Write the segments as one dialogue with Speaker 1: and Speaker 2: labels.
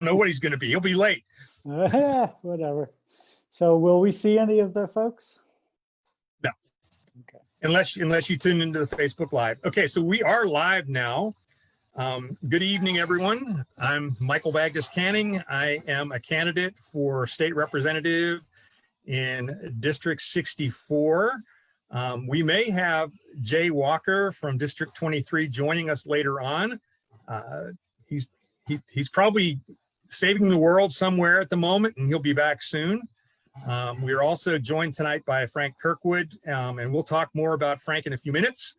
Speaker 1: know what he's going to be. He'll be late.
Speaker 2: Whatever. So will we see any of the folks?
Speaker 1: No.
Speaker 2: Okay.
Speaker 1: Unless you tune into the Facebook Live. Okay, so we are live now. Good evening, everyone. I'm Michael Bagdes-Canning. I am a candidate for state representative in District 64. We may have Jay Walker from District 23 joining us later on. He's probably saving the world somewhere at the moment, and he'll be back soon. We are also joined tonight by Frank Kirkwood, and we'll talk more about Frank in a few minutes.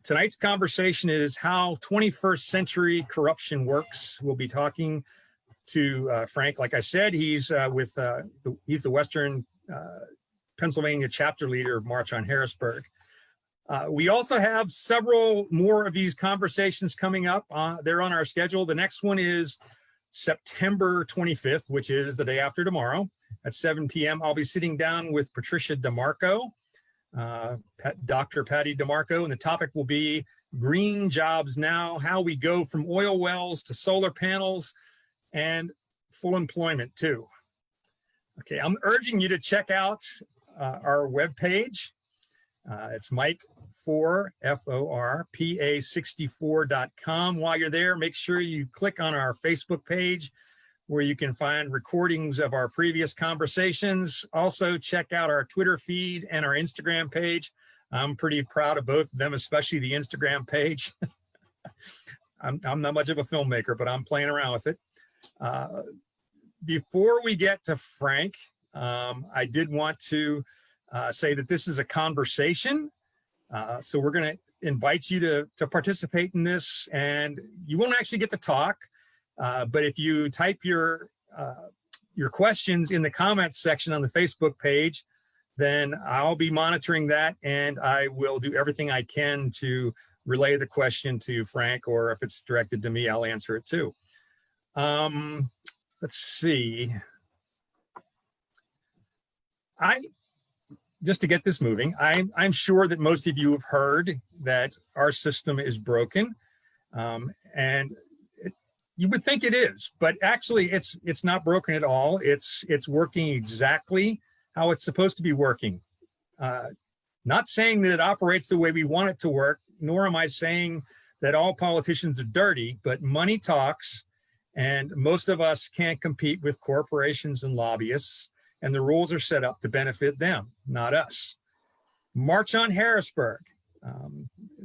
Speaker 1: Tonight's conversation is how 21st century corruption works. We'll be talking to Frank. Like I said, he's the Western Pennsylvania chapter leader of March on Harrisburg. We also have several more of these conversations coming up. They're on our schedule. The next one is September 25th, which is the day after tomorrow at 7 p.m. I'll be sitting down with Patricia DeMarco, Dr. Patty DeMarco, and the topic will be green jobs now, how we go from oil wells to solar panels and full employment too. Okay, I'm urging you to check out our webpage. It's Mike4FORPA64.com. While you're there, make sure you click on our Facebook page where you can find recordings of our previous conversations. Also, check out our Twitter feed and our Instagram page. I'm pretty proud of both of them, especially the Instagram page. I'm not much of a filmmaker, but I'm playing around with it. Before we get to Frank, I did want to say that this is a conversation. So we're going to invite you to participate in this, and you won't actually get to talk. But if you type your questions in the comments section on the Facebook page, then I'll be monitoring that, and I will do everything I can to relay the question to Frank, or if it's directed to me, I'll answer it too. Let's see. Just to get this moving, I'm sure that most of you have heard that our system is broken, and you would think it is, but actually it's not broken at all. It's working exactly how it's supposed to be working. Not saying that it operates the way we want it to work, nor am I saying that all politicians are dirty, but money talks, and most of us can't compete with corporations and lobbyists, and the rules are set up to benefit them, not us. March on Harrisburg,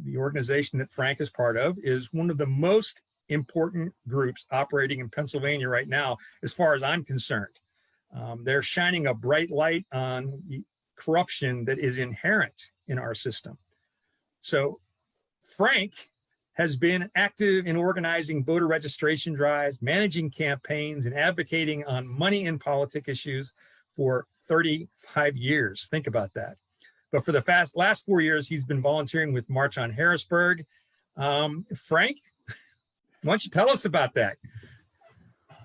Speaker 1: the organization that Frank is part of, is one of the most important groups operating in Pennsylvania right now, as far as I'm concerned. They're shining a bright light on the corruption that is inherent in our system. So Frank has been active in organizing voter registration drives, managing campaigns, and advocating on money and politic issues for 35 years. Think about that. But for the last 4 years, he's been volunteering with March on Harrisburg. Frank, why don't you tell us about that?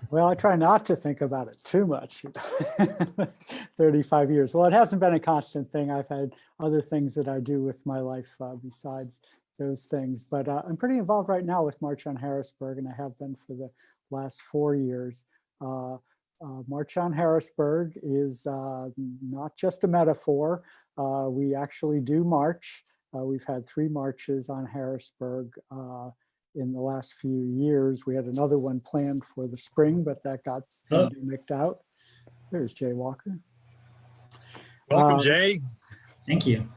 Speaker 2: Well, I try not to think about it too much. 35 years. Well, it hasn't been a constant thing. I've had other things that I do with my life besides those things. But I'm pretty involved right now with March on Harrisburg, and I have been for the last 4 years. March on Harrisburg is not just a metaphor. We actually do march. We've had 3 marches on Harrisburg in the last few years. We had another one planned for the spring, but that got pandemic'd out. There's Jay Walker.
Speaker 1: Welcome, Jay.
Speaker 3: Thank you.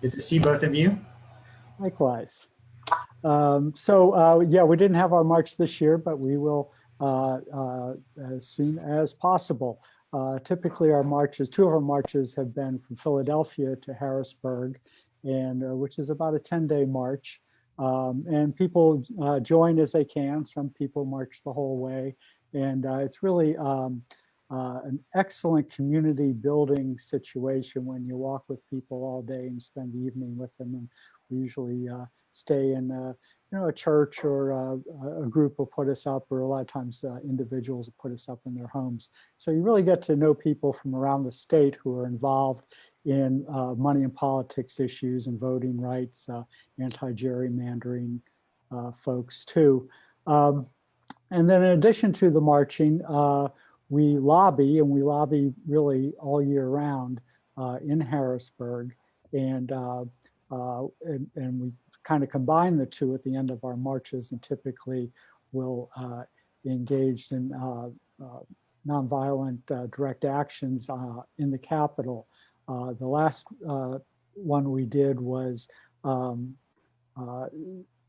Speaker 3: Good to see both of you.
Speaker 2: Likewise. Yeah, we didn't have our march this year, but we will as soon as possible. Typically our marches, 2 of our marches have been from Philadelphia to Harrisburg, and which is about a 10-day march. And people join as they can. Some people march the whole way. And it's really an excellent community building situation when you walk with people all day and spend the evening with them. And we usually stay in a church, or a group will put us up, or a lot of times individuals will put us up in their homes. So you really get to know people from around the state who are involved in money and politics issues and voting rights, anti-gerrymandering folks too. And then in addition to the marching, we lobby, and we lobby really all year round in Harrisburg. And we kind of combine the two at the end of our marches, and typically we'll engage in nonviolent direct actions in the Capitol. The last one we did was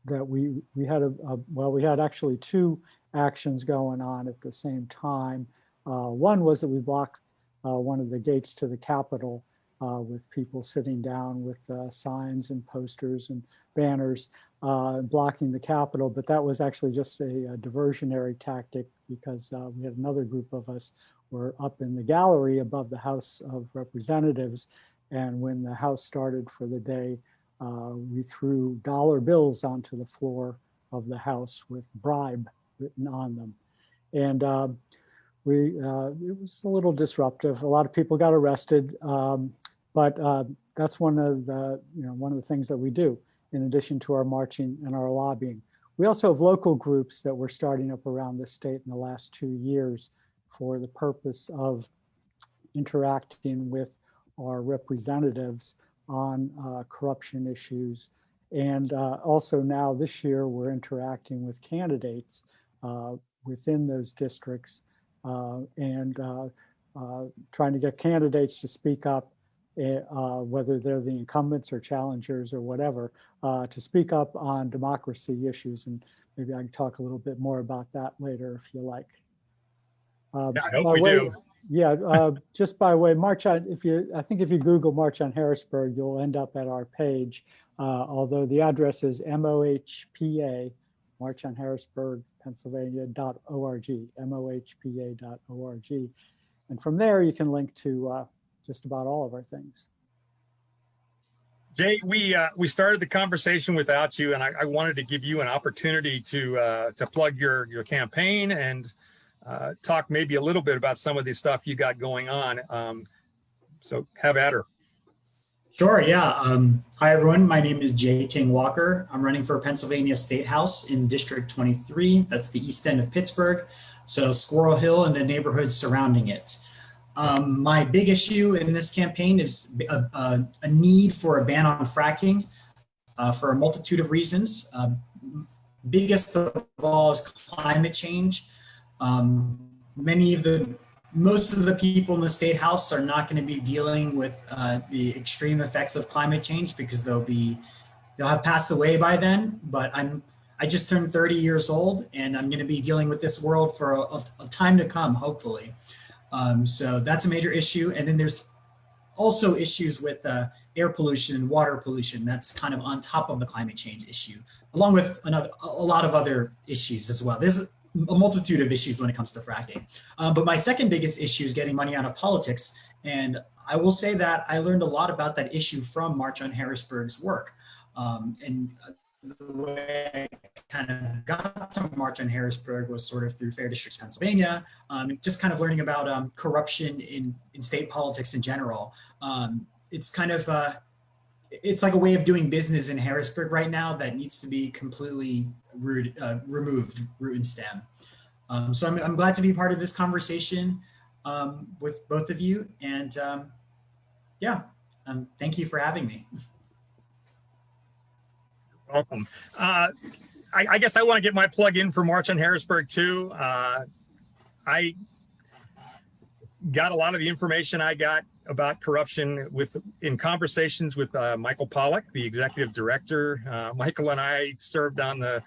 Speaker 2: that we had actually two actions going on at the same time. One was that we blocked one of the gates to the Capitol with people sitting down with signs and posters and banners blocking the Capitol, but that was actually just a diversionary tactic because we had another group of us were up in the gallery above the House of Representatives, and when the House started for the day, we threw dollar bills onto the floor of the House with bribe written on them. And it was a little disruptive. A lot of people got arrested, but that's one of the things that we do in addition to our marching and our lobbying. We also have local groups that we're starting up around the state in the last 2 years for the purpose of interacting with our representatives on corruption issues. And also now this year, we're interacting with candidates within those districts and trying to get candidates to speak up, whether they're the incumbents or challengers or whatever, to speak up on democracy issues. And maybe I can talk a little bit more about that later if you like.
Speaker 1: Yeah, I hope we do.
Speaker 2: Yeah, just by way, I think if you Google March on Harrisburg, you'll end up at our page. Although the address is MOHPA, March on Harrisburg, Pennsylvania.org, MOHPA.org. And from there, you can link to just about all of our things.
Speaker 1: Jay, we started the conversation without you, and I wanted to give you an opportunity to plug your campaign and talk maybe a little bit about some of the stuff you got going on. So have at her.
Speaker 3: Sure, yeah. Hi, everyone. My name is Ting Walker. I'm running for Pennsylvania State House in District 23. That's the east end of Pittsburgh. So Squirrel Hill and the neighborhoods surrounding it. My big issue in this campaign is a need for a ban on fracking for a multitude of reasons. Biggest of all is climate change. Most of the people in the State House are not going to be dealing with the extreme effects of climate change because they'll have passed away by then. But I just turned 30 years old, and I'm going to be dealing with this world for a time to come, hopefully. So that's a major issue. And then there's also issues with air pollution and water pollution. That's kind of on top of the climate change issue, along with a lot of other issues as well. There's a multitude of issues when it comes to fracking. But my second biggest issue is getting money out of politics. And I will say that I learned a lot about that issue from March on Harrisburg's work. And the way I kind of got to March on Harrisburg was sort of through Fair Districts, Pennsylvania, just kind of learning about corruption in state politics in general. It's kind of, it's like a way of doing business in Harrisburg right now that needs to be completely removed, root and stem. So I'm glad to be part of this conversation with both of you. And thank you for having me.
Speaker 1: Welcome. I guess I want to get my plug in for March on Harrisburg too. I got a lot of the information I got about corruption in conversations with Michael Pollack, the executive director. Michael and I served on the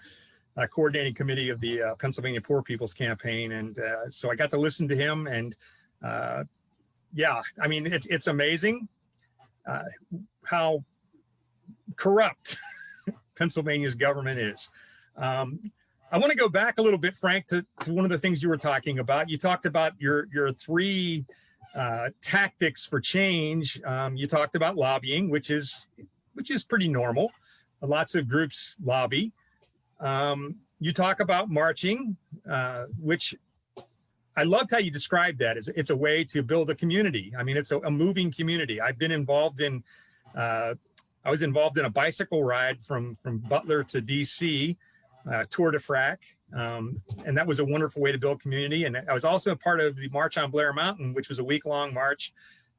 Speaker 1: coordinating committee of the Pennsylvania Poor People's Campaign, and so I got to listen to him. And yeah, I mean, it's amazing how corrupt Pennsylvania's government is. I want to go back a little bit, Frank, to one of the things you were talking about. You talked about your three tactics for change. You talked about lobbying, which is pretty normal. Lots of groups lobby. You talk about marching, which I loved how you described that. It's a way to build a community. I mean, it's a moving community. I've been involved in. I was involved in a bicycle ride from Butler to DC, Tour de Frac, And that was a wonderful way to build community. And I was also a part of the March on Blair Mountain, which was a week-long march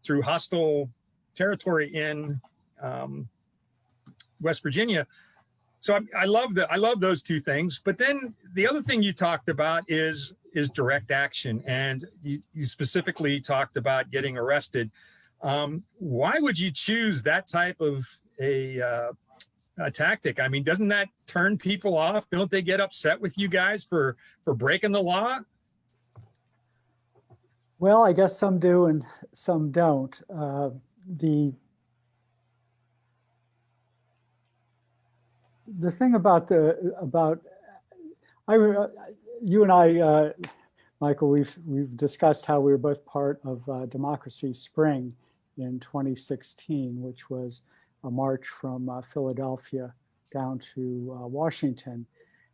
Speaker 1: through hostile territory in West Virginia. So I love those two things. But then the other thing you talked about is direct action. And you specifically talked about getting arrested. Why would you choose that type of a tactic? I mean, doesn't that turn people off? Don't they get upset with you guys for breaking the law?
Speaker 2: Well, I guess some do and some don't. The thing about you and I, Michael, we've discussed how we were both part of Democracy Spring in 2016, which was a march from Philadelphia down to Washington.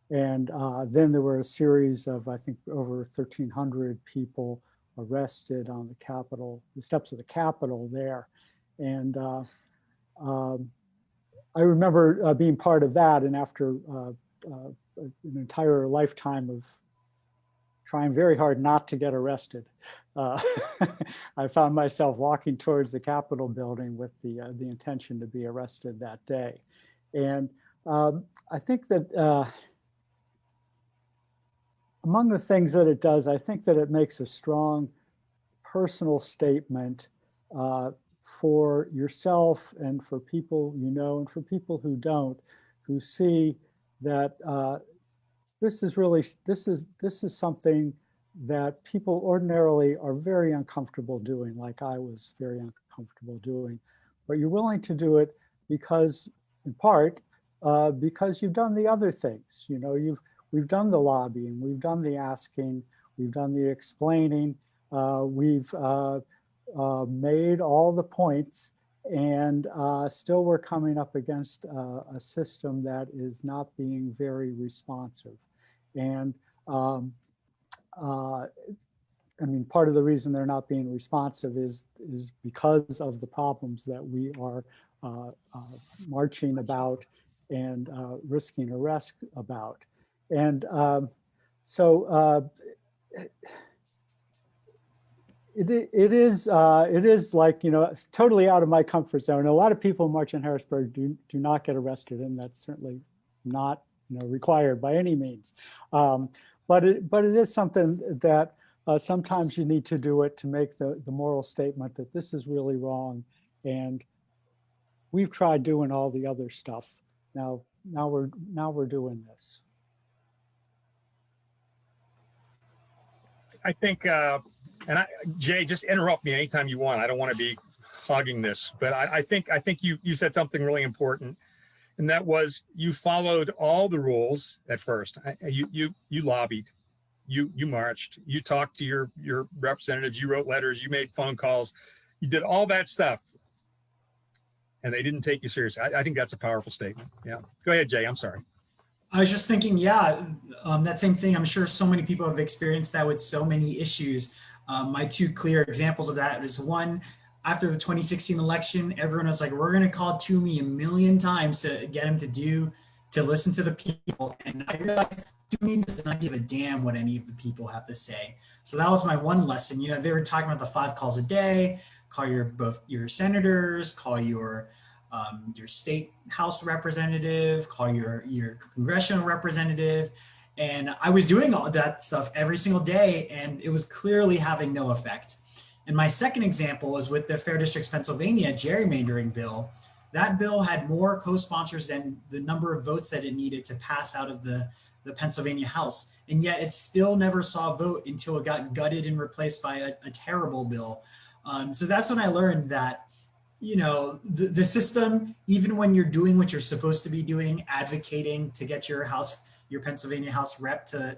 Speaker 2: And then there were a series of, I think, over 1,300 people arrested on the steps of the Capitol there. And I remember being part of that, and after an entire lifetime of trying very hard not to get arrested, I found myself walking towards the Capitol building with the intention to be arrested that day. And I think that among the things that it does, I think that it makes a strong personal statement for yourself and for people you know, and for people who don't, who see that this is something that people ordinarily are very uncomfortable doing, like I was very uncomfortable doing, but you're willing to do it because, in part, because you've done the other things. You know, we've done the lobbying, we've done the asking, we've done the explaining, we've made all the points, and still we're coming up against a system that is not being very responsive. And I mean, part of the reason they're not being responsive is because of the problems that we are marching about and risking arrest about. And so it is like, you know, it's totally out of my comfort zone. A lot of people who march in Harrisburg do not get arrested, and that's certainly not, you know, required by any means. But it is something that sometimes you need to do it to make the moral statement that this is really wrong, and we've tried doing all the other stuff. Now we're doing this.
Speaker 1: I think, Jay, just interrupt me anytime you want. I don't want to be hogging this, but I think you said something really important, and that was you followed all the rules at first. You lobbied, you marched, you talked to your representatives, you wrote letters, you made phone calls, you did all that stuff, and they didn't take you seriously. I think that's a powerful statement. Yeah, go ahead, Jay. I'm sorry.
Speaker 3: I was just thinking, yeah, that same thing. I'm sure so many people have experienced that with so many issues. My two clear examples of that is one, after the 2016 election, everyone was like, we're going to call Toomey 1 million times to get him to listen to the people. And I realized Toomey does not give a damn what any of the people have to say. So that was my one lesson. You know, they were talking about the 5 calls a day, call both your senators, call your state house representative, call your congressional representative. And I was doing all of that stuff every single day, and it was clearly having no effect. And my second example was with the Fair Districts Pennsylvania gerrymandering bill. That bill had more co-sponsors than the number of votes that it needed to pass out of the Pennsylvania House. And yet it still never saw a vote until it got gutted and replaced by a terrible bill. So that's when I learned that, you know, the system, even when you're doing what you're supposed to be doing, advocating to get your Pennsylvania House rep to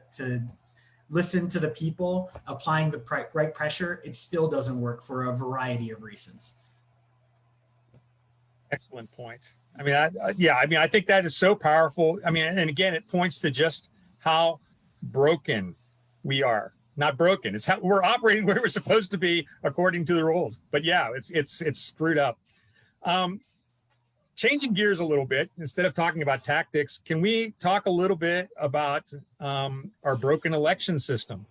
Speaker 3: listen to the people, applying the right pressure, it still doesn't work for a variety of reasons.
Speaker 1: Excellent point. I mean, I think that is so powerful. I mean, and again, it points to just how broken we are. Not broken. It's how we're operating where we're supposed to be according to the rules. But yeah, it's screwed up. changing gears a little bit, instead of talking about tactics, can we talk a little bit about our broken election system?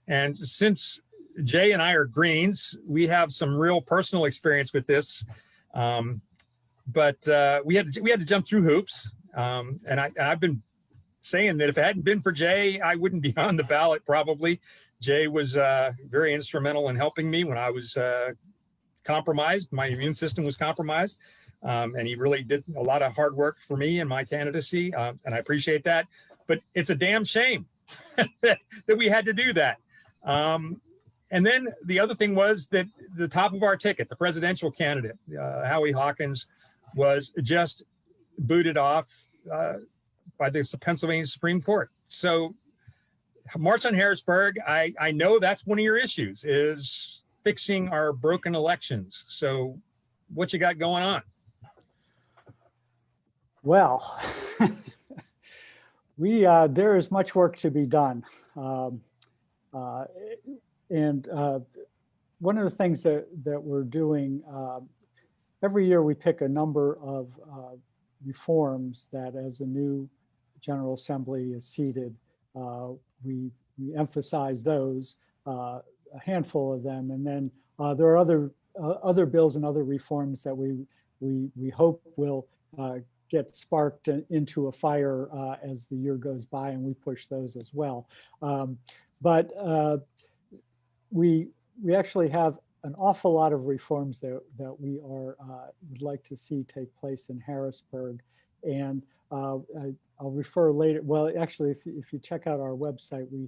Speaker 1: And since Jay and I are Greens, we have some real personal experience with this. But we had to jump through hoops. And I've been saying that if it hadn't been for Jay, I wouldn't be on the ballot probably. Jay was very instrumental in helping me when I was compromised. My immune system was compromised. And he really did a lot of hard work for me and my candidacy. And I appreciate that. But it's a damn shame that we had to do that. And then the other thing was that the top of our ticket, the presidential candidate, Howie Hawkins, was just booted off by the Pennsylvania Supreme Court. So March on Harrisburg, I know that's one of your issues, is fixing our broken elections. So what you got going on?
Speaker 2: Well, there is much work to be done. And one of the things that we're doing, every year we pick a number of reforms that, as a new General Assembly is seated, we emphasize those, a handful of them, and then there are other bills and other reforms that we hope will get sparked into a fire as the year goes by, and we push those as well. But we actually have an awful lot of reforms that we would like to see take place in Harrisburg. And I'll refer later. Well, actually, if you check out our website, we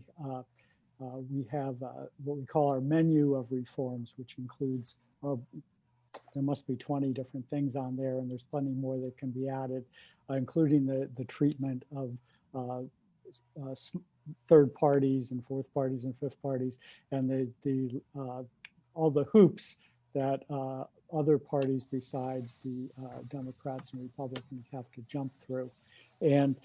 Speaker 2: have what we call our menu of reforms, which includes, there must be 20 different things on there, and there's plenty more that can be added, including the treatment of third parties and fourth parties and fifth parties, and all the hoops that other parties besides the Democrats and Republicans have to jump through. And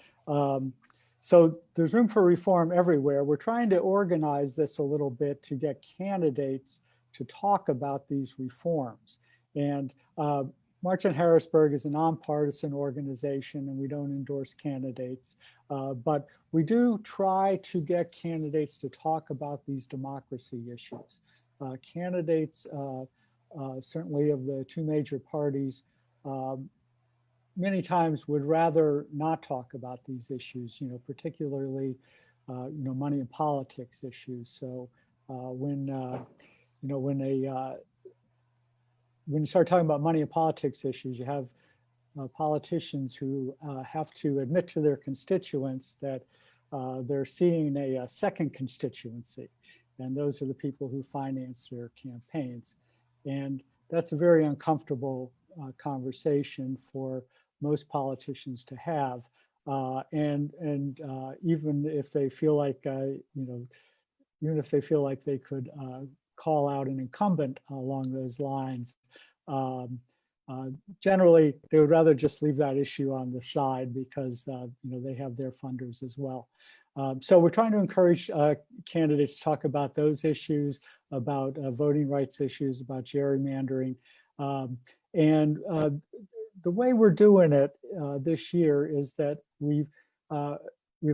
Speaker 2: so there's room for reform everywhere. We're trying to organize this a little bit to get candidates to talk about these reforms. And March on Harrisburg is a nonpartisan organization, and we don't endorse candidates, but we do try to get candidates to talk about these democracy issues. Candidates, certainly of the two major parties, many times would rather not talk about these issues, particularly, money and politics issues. So when you start talking about money and politics issues, you have politicians who have to admit to their constituents that they're seeing a second constituency, and those are the people who finance their campaigns. And that's a very uncomfortable conversation for most politicians to have. And even if they feel like, even if they feel like they could call out an incumbent along those lines, generally they would rather just leave that issue on the side because they have their funders as well. So we're trying to encourage candidates to talk about those issues, about voting rights issues, about gerrymandering. And the way we're doing it this year is that we've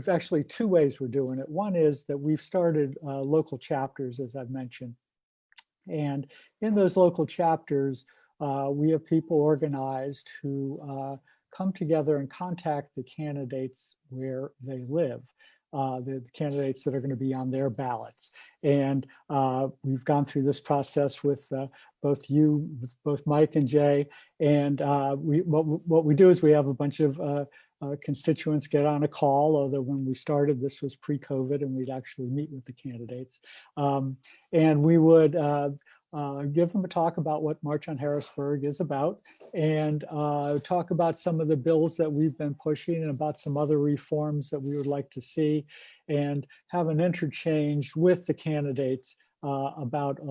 Speaker 2: actually two ways we're doing it. One is that we've started local chapters, as I've mentioned. And in those local chapters, we have people organized who come together and contact the candidates where they live, the candidates that are going to be on their ballots. And we've gone through this process with both Mike and Jay. And what we do is we have a bunch of constituents get on a call, although when we started, this was pre-COVID, and we'd actually meet with the candidates. And we would give them a talk about what March on Harrisburg is about, and talk about some of the bills that we've been pushing and about some other reforms that we would like to see, and have an interchange with the candidates about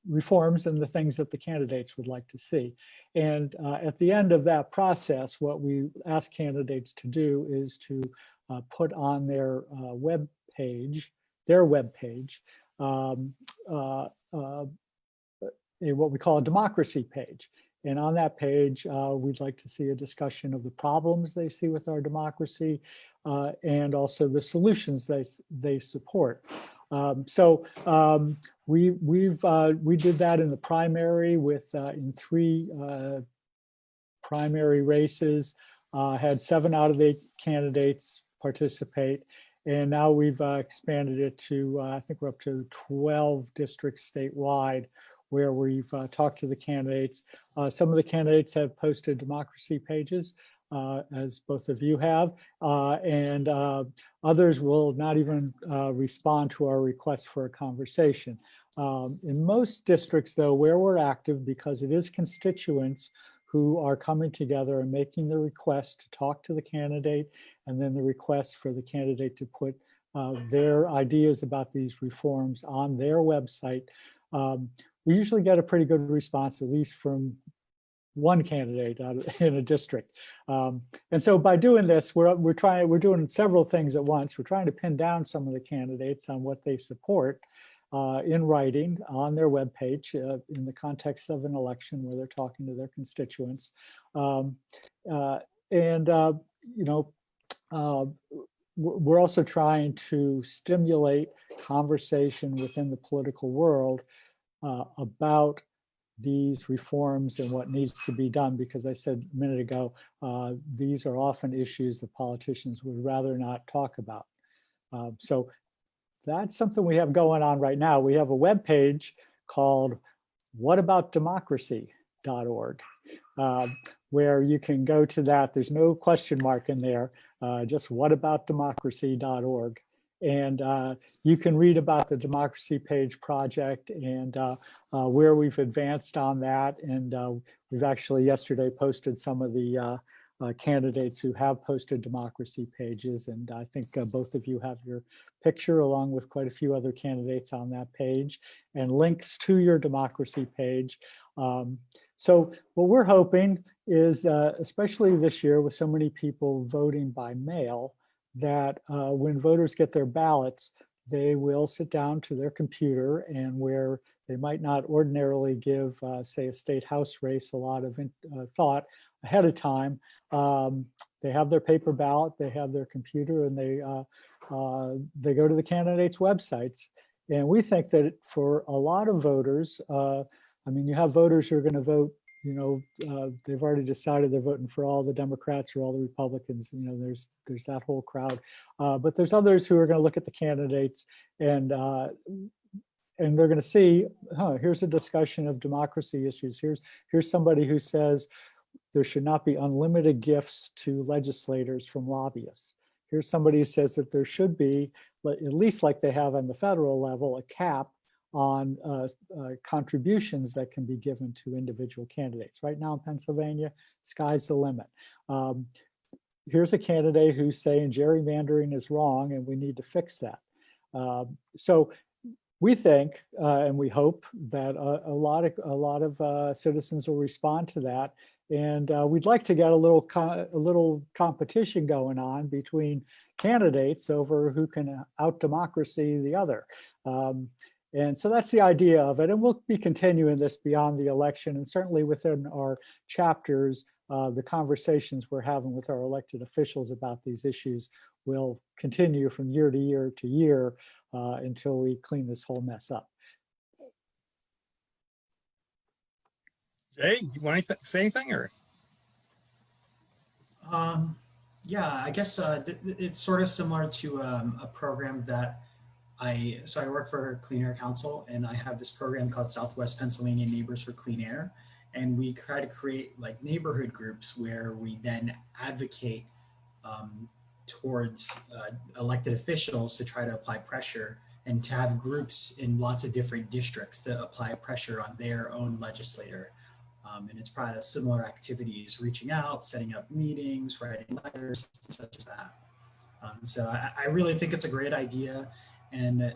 Speaker 2: reforms and the things that the candidates would like to see. And at the end of that process, what we ask candidates to do is to put on their web page, what we call a democracy page. And on that page, we'd like to see a discussion of the problems they see with our democracy and also the solutions they support. We did that in the primary with in 3 primary races, had 7 out of 8 candidates participate. And now we've expanded it to, I think we're up to 12 districts statewide where we've talked to the candidates. Some of the candidates have posted democracy pages, as both of you have, and others will not even respond to our request for a conversation. In most districts, though, where we're active, because it is constituents who are coming together and making the request to talk to the candidate, and then the request for the candidate to put their ideas about these reforms on their website, we usually get a pretty good response, at least from one candidate in a district. And so by doing this, we're doing several things at once. We're trying to pin down some of the candidates on what they support in writing on their webpage in the context of an election where they're talking to their constituents. We're also trying to stimulate conversation within the political world about these reforms and what needs to be done, because I said a minute ago, these are often issues that politicians would rather not talk about. So that's something we have going on right now. We have a web page called whataboutdemocracy.org, where you can go to that. There's no question mark in there, just whataboutdemocracy.org. And you can read about the Democracy Page project and where we've advanced on that. And we've actually yesterday posted some of the candidates who have posted democracy pages. And I think both of you have your picture along with quite a few other candidates on that page and links to your democracy page. So what we're hoping is, especially this year with so many people voting by mail, that when voters get their ballots, they will sit down to their computer, and where they might not ordinarily give, say, a state house race a lot of thought ahead of time, they have their paper ballot, they have their computer, and they go to the candidates' websites. And we think that for a lot of voters, I mean, you have voters who are going to vote, they've already decided they're voting for all the Democrats or all the Republicans. There's that whole crowd. But there's others who are going to look at the candidates and they're going to see, here's a discussion of democracy issues. Here's somebody who says there should not be unlimited gifts to legislators from lobbyists. Here's somebody who says that there should be, at least like they have on the federal level, a cap on contributions that can be given to individual candidates. Right now in Pennsylvania, sky's the limit. Here's a candidate who's saying gerrymandering is wrong and we need to fix that. So we think and we hope that a lot of citizens will respond to that. And we'd like to get a little competition going on between candidates over who can out-democracy the other. And so that's the idea of it. And we'll be continuing this beyond the election, and certainly within our chapters, the conversations we're having with our elected officials about these issues will continue from year to year to year until we clean this whole mess up.
Speaker 1: Jay, you want to say anything, or?
Speaker 3: Yeah, I guess it's sort of similar to a program that I work for Clean Air Council, and I have this program called Southwest Pennsylvania Neighbors for Clean Air. And we try to create like neighborhood groups where we then advocate towards elected officials to try to apply pressure, and to have groups in lots of different districts that apply pressure on their own legislator. And it's probably similar activities, reaching out, setting up meetings, writing letters, such as that. So I really think it's a great idea. And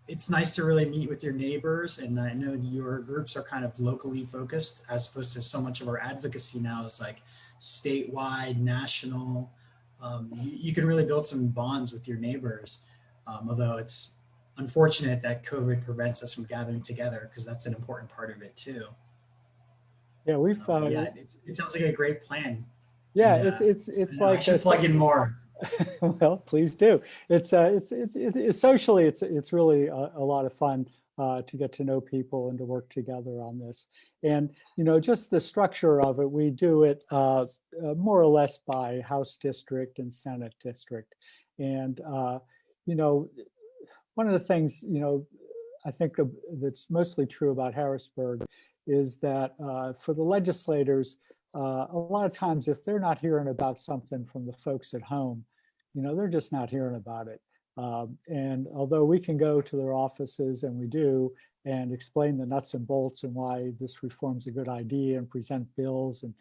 Speaker 3: it's nice to really meet with your neighbors. And I know your groups are kind of locally focused, as opposed to so much of our advocacy now is like statewide, national. You can really build some bonds with your neighbors, although it's unfortunate that COVID prevents us from gathering together, because that's an important part of it too.
Speaker 2: Yeah, we've
Speaker 3: Yeah, it sounds like a great plan.
Speaker 2: yeah,
Speaker 3: And,
Speaker 2: it's
Speaker 3: I
Speaker 2: like
Speaker 3: should plug in more.
Speaker 2: well, please do. It's socially, it's really a lot of fun to get to know people and to work together on this. And just the structure of it, we do it more or less by House district and Senate district. And one of the things I think that's mostly true about Harrisburg is that for the legislators, a lot of times if they're not hearing about something from the folks at home, they're just not hearing about it. And although we can go to their offices, and we do, and explain the nuts and bolts and why this reform's a good idea and present bills and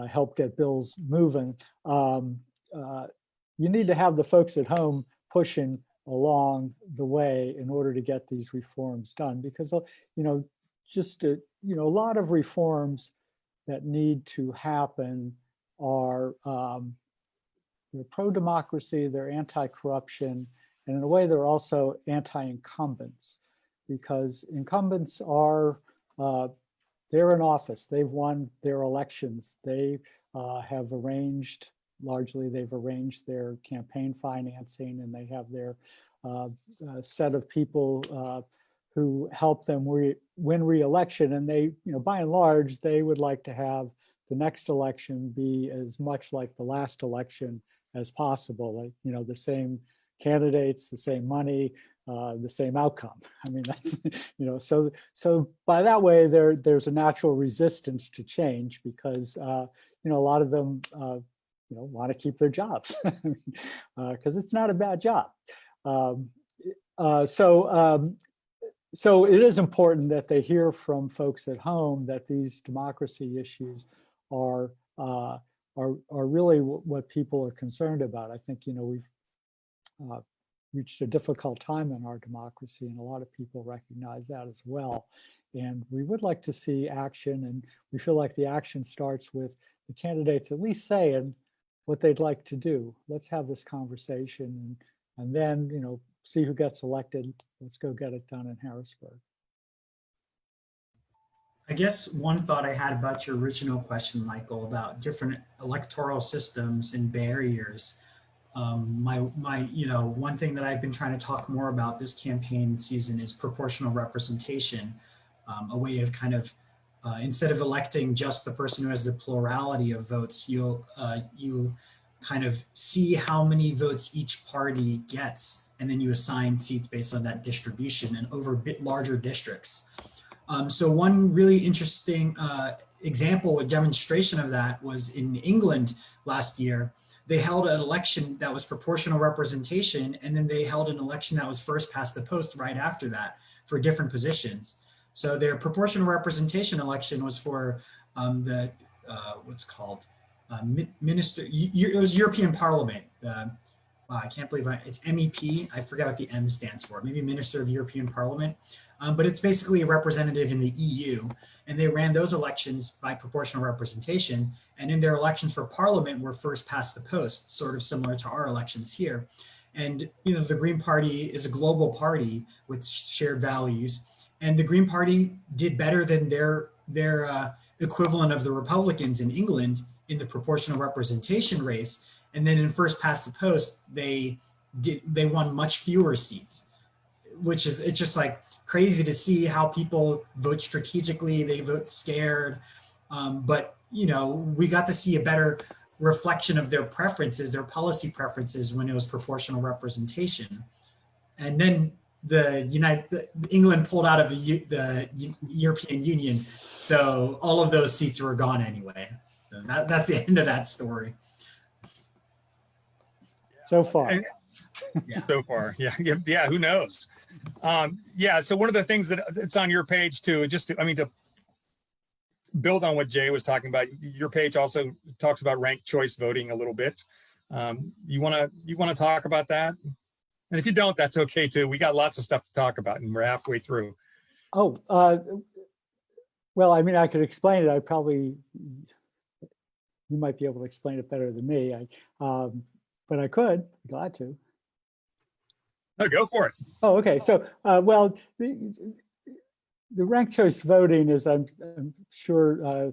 Speaker 2: help get bills moving, you need to have the folks at home pushing along the way in order to get these reforms done, because just a lot of reforms that need to happen are they're pro-democracy, they're anti-corruption, and in a way they're also anti-incumbents, because incumbents are they're in office, they've won their elections, they have arranged, largely they've arranged their campaign financing, and they have their set of people who help them win re-election, and they, by and large, they would like to have the next election be as much like the last election as possible. Like, the same candidates, the same money, the same outcome. I mean, that's, so by that way, there's a natural resistance to change, because, a lot of them, want to keep their jobs, because it's not a bad job. So it is important that they hear from folks at home that these democracy issues are really what people are concerned about. I think we've reached a difficult time in our democracy, and a lot of people recognize that as well. And we would like to see action, and we feel like the action starts with the candidates at least saying what they'd like to do. Let's have this conversation, and then see who gets elected. Let's go get it done in Harrisburg.
Speaker 3: I guess one thought I had about your original question, Michael, about different electoral systems and barriers. One thing that I've been trying to talk more about this campaign season is proportional representation, a way of kind of, instead of electing just the person who has the plurality of votes, you kind of see how many votes each party gets, and then you assign seats based on that distribution and over a bit larger districts. So one really interesting example, a demonstration of that, was in England last year. They held an election that was proportional representation, and then they held an election that was first past the post right after that for different positions. So their proportional representation election was for what's called minister. It was European Parliament. I can't believe it's MEP. I forgot what the M stands for. Maybe Minister of European Parliament. But it's basically a representative in the EU, and they ran those elections by proportional representation. And in their elections for Parliament were first past the post, sort of similar to our elections here. And the Green Party is a global party with shared values, and the Green Party did better than their equivalent of the Republicans in England in the proportional representation race. And then in first past the post, they won much fewer seats, which is, it's just like crazy to see how people vote strategically, they vote scared. But we got to see a better reflection of their preferences, their policy preferences, when it was proportional representation. And then England pulled out of the European Union, so all of those seats were gone anyway. That's the end of that story.
Speaker 2: So far.
Speaker 3: Yeah.
Speaker 1: So far, yeah. Who knows? So one of the things that it's on your page too, to build on what Jay was talking about, your page also talks about ranked choice voting a little bit. You want to talk about that? And if you don't, that's okay too. We got lots of stuff to talk about, and we're halfway through.
Speaker 2: Oh, well, I mean, I could explain it. You might be able to explain it better than me. But I could, be glad to.
Speaker 1: No, go for it.
Speaker 2: Oh, okay. So, well, the ranked choice voting is, I'm sure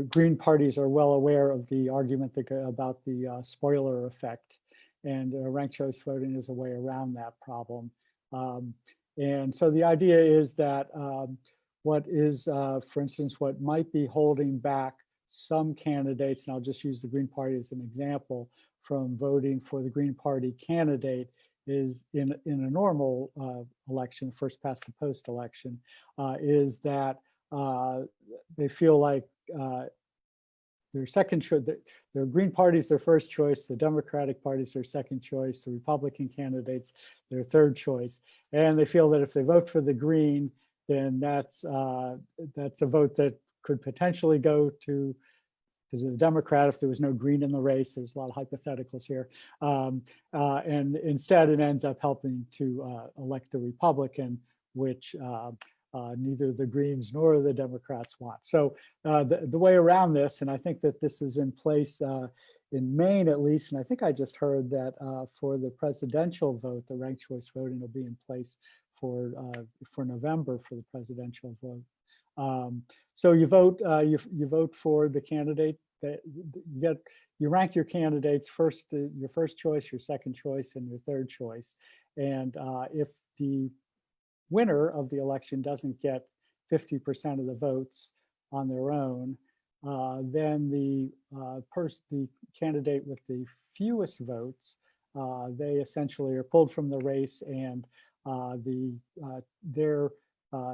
Speaker 2: Green parties are well aware of the argument about the spoiler effect, and ranked choice voting is a way around that problem. And so the idea is that what is, for instance, what might be holding back some candidates, and I'll just use the Green Party as an example, from voting for the Green Party candidate is in a normal election, first past the post election, is that they feel like their second choice, their Green Party's their first choice, the Democratic Party's their second choice, the Republican candidates their third choice, and they feel that if they vote for the Green, then that's a vote that could potentially go to the Democrat if there was no Green in the race. There's a lot of hypotheticals here, and instead it ends up helping to elect the Republican, which neither the Greens nor the Democrats want. So the way around this, and I think that this is in place in Maine at least, and I think I just heard that for the presidential vote, the ranked choice voting will be in place for November for the presidential vote. So you vote you vote for the candidate that you rank your candidates first, your first choice, your second choice, and your third choice. And if the winner of the election doesn't get 50% of the votes on their own, then the candidate with the fewest votes, they essentially are pulled from the race, and their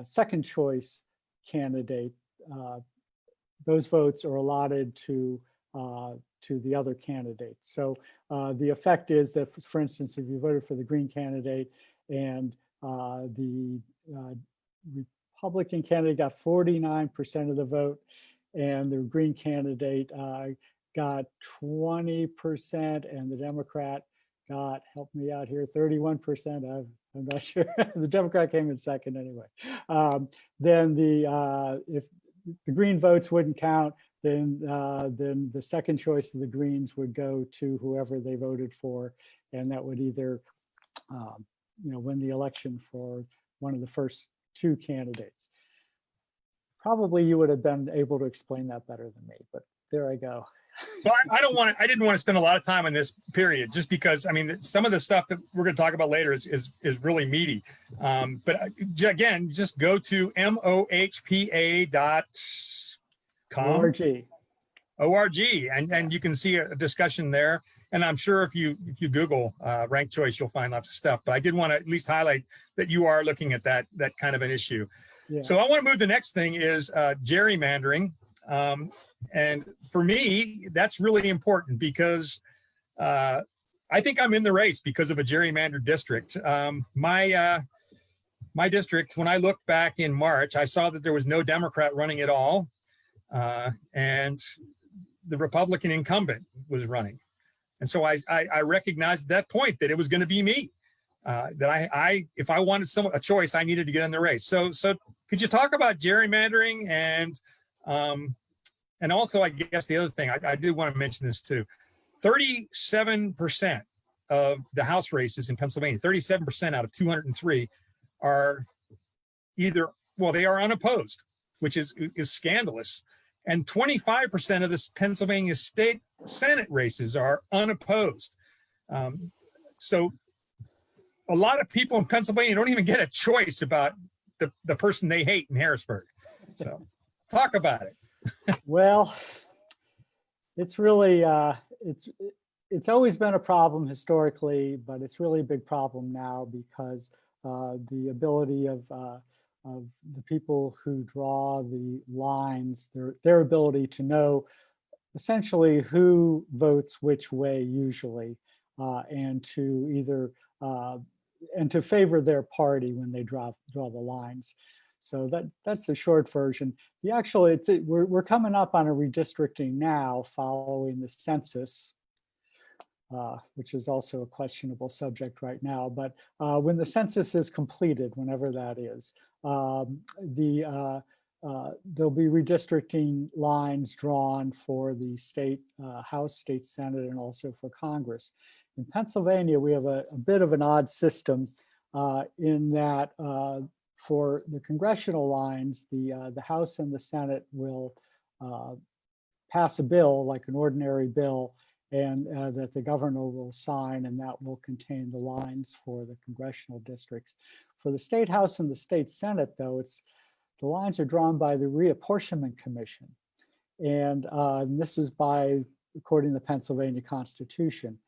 Speaker 2: second choice candidate, those votes are allotted to the other candidates. So the effect is that, for instance, if you voted for the Green candidate and the Republican candidate got 49% of the vote, and the Green candidate got 20%, and the Democrat got, help me out here, 31%. I'm not sure. The Democrat came in second anyway. Then if the Green votes wouldn't count, then the second choice of the Greens would go to whoever they voted for, and that would either win the election for one of the first two candidates. Probably you would have been able to explain that better than me, but there I go.
Speaker 1: Well, I didn't want to spend a lot of time on this period, just because, I mean, some of the stuff that we're going to talk about later is really meaty. But again, just go to mohpa.com. ORG, and you can see a discussion there. And I'm sure if you Google ranked choice, you'll find lots of stuff. But I did want to at least highlight that you are looking at that kind of an issue. Yeah. So I want to move. The next thing is gerrymandering. And for me, that's really important because I think I'm in the race because of a gerrymandered district. My district, when I looked back in March, I saw that there was no Democrat running at all. And the Republican incumbent was running. And so I recognized at that point that it was going to be me, that if I wanted a choice, I needed to get in the race. So could you talk about gerrymandering and also, I guess the other thing, I did want to mention this too, 37% of the House races in Pennsylvania, 37% out of 203 are either, well, they are unopposed, which is scandalous. And 25% of the Pennsylvania state Senate races are unopposed. So a lot of people in Pennsylvania don't even get a choice about the person they hate in Harrisburg. So talk about it.
Speaker 2: Well, it's really, it's always been a problem historically, but it's really a big problem now because the ability of the people who draw the lines, their ability to know essentially who votes which way usually, and to either and to favor their party when they draw the lines. So that's the short version. The actual, we're coming up on a redistricting now following the census, which is also a questionable subject right now. But when the census is completed, whenever that is, there'll be redistricting lines drawn for the state House, state Senate, and also for Congress. In Pennsylvania, we have a bit of an odd system in that For the congressional lines, the House and the Senate will pass a bill, like an ordinary bill, and that the governor will sign, and that will contain the lines for the congressional districts. For the State House and the State Senate, though, the lines are drawn by the Reapportionment Commission. And this is according to the Pennsylvania Constitution.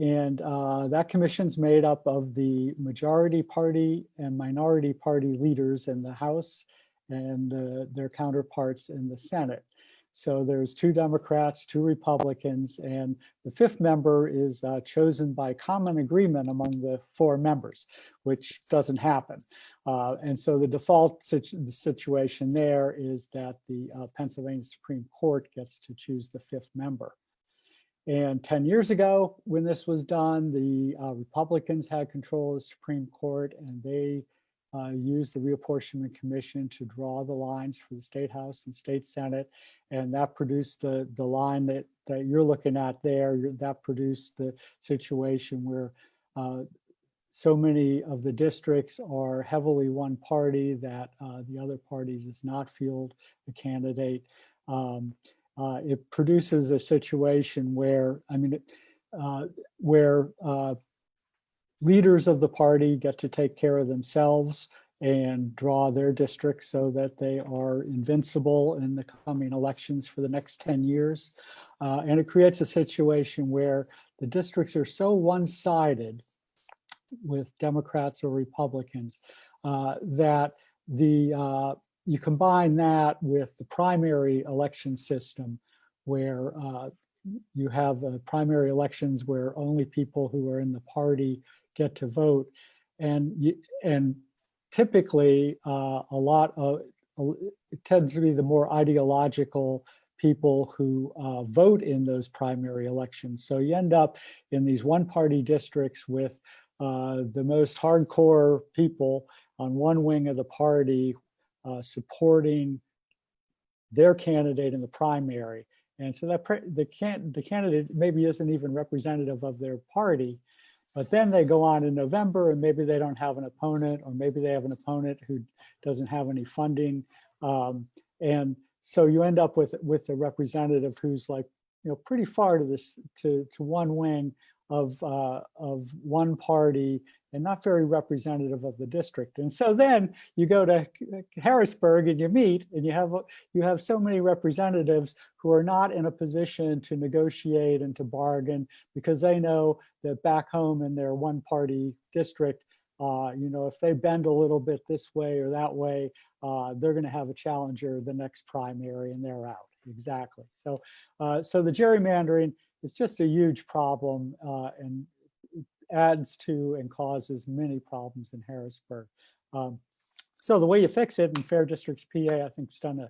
Speaker 2: And that commission's made up of the majority party and minority party leaders in the House and their counterparts in the Senate. So there's 2 Democrats, 2 Republicans, and the 5th member is chosen by common agreement among the 4 members, which doesn't happen. And so the default situation there is that the Pennsylvania Supreme Court gets to choose the 5th member. And 10 years ago, when this was done, the Republicans had control of the Supreme Court, and they used the Reapportionment Commission to draw the lines for the State House and State Senate. And that produced the line that you're looking at there. That produced the situation where so many of the districts are heavily one party that the other party does not field a candidate. It produces a situation where, leaders of the party get to take care of themselves and draw their districts so that they are invincible in the coming elections for the next 10 years. And it creates a situation where the districts are so one-sided with Democrats or Republicans that you combine that with the primary election system where you have primary elections where only people who are in the party get to vote, and typically it tends to be the more ideological people who vote in those primary elections. So you end up in these one-party districts with the most hardcore people on one wing of the party supporting their candidate in the primary. And so that the candidate maybe isn't even representative of their party, but then they go on in November and maybe they don't have an opponent, or maybe they have an opponent who doesn't have any funding. And so you end up with a representative who's like, pretty far to one wing of one party and not very representative of the district. And so then you go to Harrisburg and you meet, and you have so many representatives who are not in a position to negotiate and to bargain, because they know that back home in their one party district, if they bend a little bit this way or that way, they're going to have a challenger the next primary and they're out. Exactly. So the gerrymandering is just a huge problem, and it adds to and causes many problems in Harrisburg. So the way you fix it, and Fair Districts PA, I think, has done an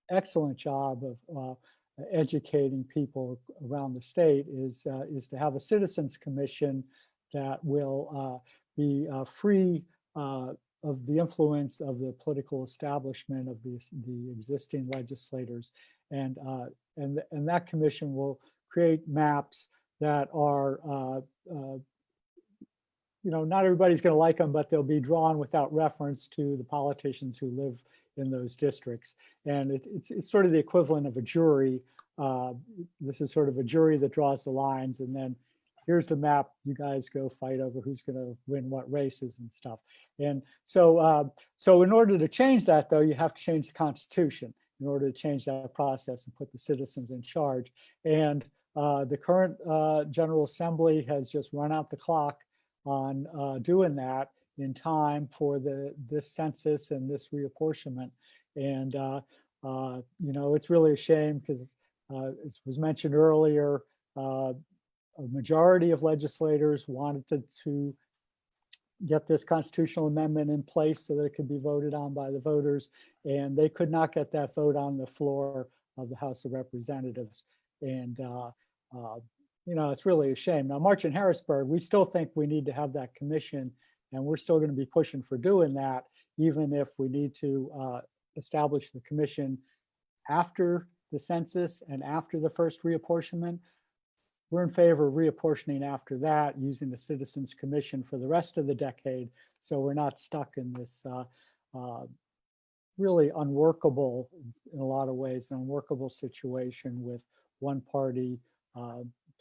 Speaker 2: excellent job of educating people around the state, is to have a citizens commission that will be free of the influence of the political establishment of the existing legislators, and that commission will create maps that are not everybody's going to like them, but they'll be drawn without reference to the politicians who live in those districts. And it's sort of the equivalent of a jury. This is sort of a jury that draws the lines, and then here's the map. You guys go fight over who's going to win what races and stuff. And so in order to change that, though, you have to change the Constitution in order to change that process and put the citizens in charge. And the current General Assembly has just run out the clock on doing that in time for this census and this reapportionment. And it's really a shame because, as was mentioned earlier, a majority of legislators wanted to get this constitutional amendment in place so that it could be voted on by the voters, and they could not get that vote on the floor of the House of Representatives. And it's really a shame. Now, March in Harrisburg, we still think we need to have that commission, and we're still going to be pushing for doing that, even if we need to establish the commission after the census and after the first reapportionment. We're in favor of reapportioning after that, using the Citizens Commission for the rest of the decade, so we're not stuck in this really unworkable in a lot of ways, an unworkable situation with one party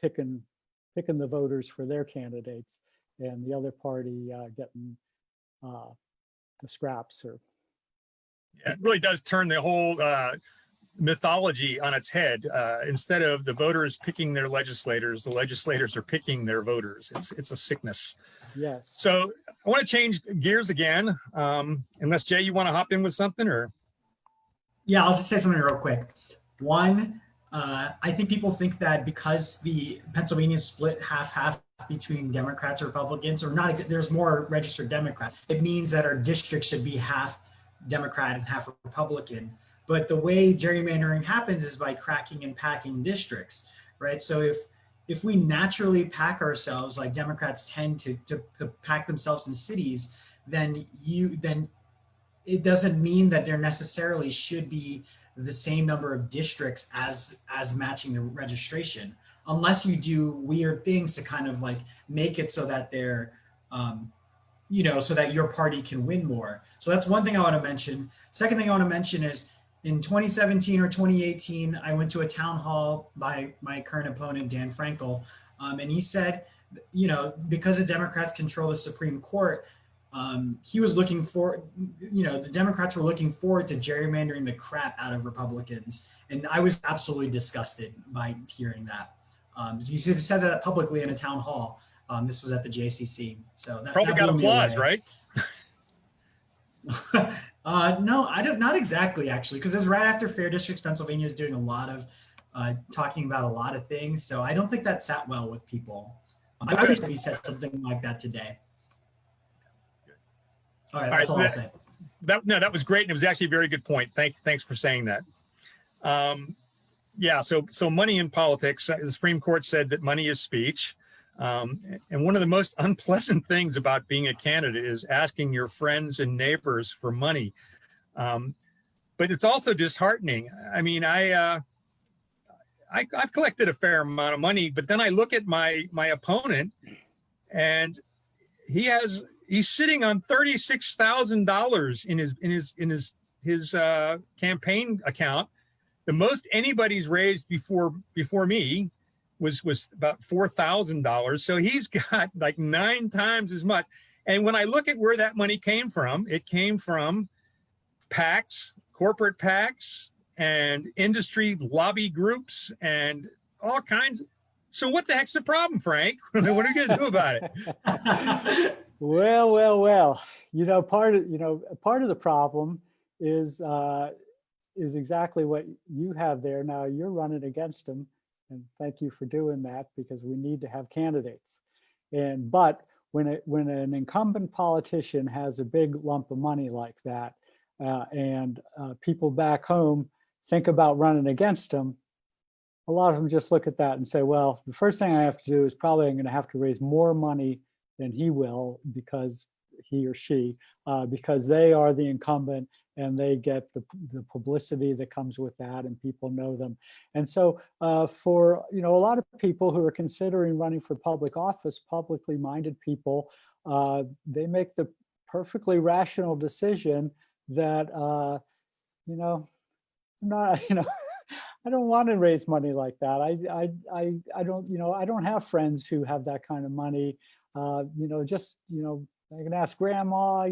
Speaker 2: picking the voters for their candidates and the other party getting the scraps. Or
Speaker 1: Yeah, it really does turn the whole mythology on its head. Instead of the voters picking their legislators, the legislators are picking their voters. It's a sickness.
Speaker 2: yes.
Speaker 1: So I want to change gears again. Unless Jay, you want to hop in with something, or?
Speaker 3: Yeah, I'll just say something real quick. One, I think people think that because the Pennsylvania is split half-half between Democrats and Republicans, or not, there's more registered Democrats. It means that our district should be half Democrat and half Republican. But the way gerrymandering happens is by cracking and packing districts, right? So if we naturally pack ourselves like Democrats tend to pack themselves in cities, then it doesn't mean that there necessarily should be the same number of districts as matching the registration, unless you do weird things to kind of like make it so that they're, so that your party can win more. So that's one thing I want to mention. Second thing I want to mention is in 2017 or 2018, I went to a town hall by my current opponent, Dan Frankel, and he said, because the Democrats control the Supreme Court, he was looking for, the Democrats were looking forward to gerrymandering the crap out of Republicans. And I was absolutely disgusted by hearing that. He said that publicly in a town hall. This was at the JCC. So that
Speaker 1: Probably got applause, right?
Speaker 3: No, not exactly, actually, because it was right after Fair Districts. Pennsylvania is doing a lot of talking about a lot of things. So I don't think that sat well with people. I would have said something like that today. All right, that's all I'll say.
Speaker 1: That was great. And it was actually a very good point. Thanks for saying that. Yeah, so money in politics, the Supreme Court said that money is speech. And one of the most unpleasant things about being a candidate is asking your friends and neighbors for money. But it's also disheartening. I mean, I've collected a fair amount of money, but then I look at my opponent, and he's sitting on $36,000 in his campaign account. The most anybody's raised before me was about $4,000. So he's got like 9 times as much. And when I look at where that money came from, it came from PACs, corporate PACs, and industry lobby groups, and all kinds. So what the heck's the problem, Frank? What are you going to do about it?
Speaker 2: Well. Part of the problem is exactly what you have there. Now you're running against them, and thank you for doing that, because we need to have candidates. But when an incumbent politician has a big lump of money like that, and people back home think about running against him, a lot of them just look at that and say, well, the first thing I have to do is probably I'm going to have to raise more money than he will, because he or she, because they are the incumbent and they get the publicity that comes with that, and people know them. And so for a lot of people who are considering running for public office, publicly minded people, they make the perfectly rational decision that I don't want to raise money like that. I don't have friends who have that kind of money. I can ask grandma,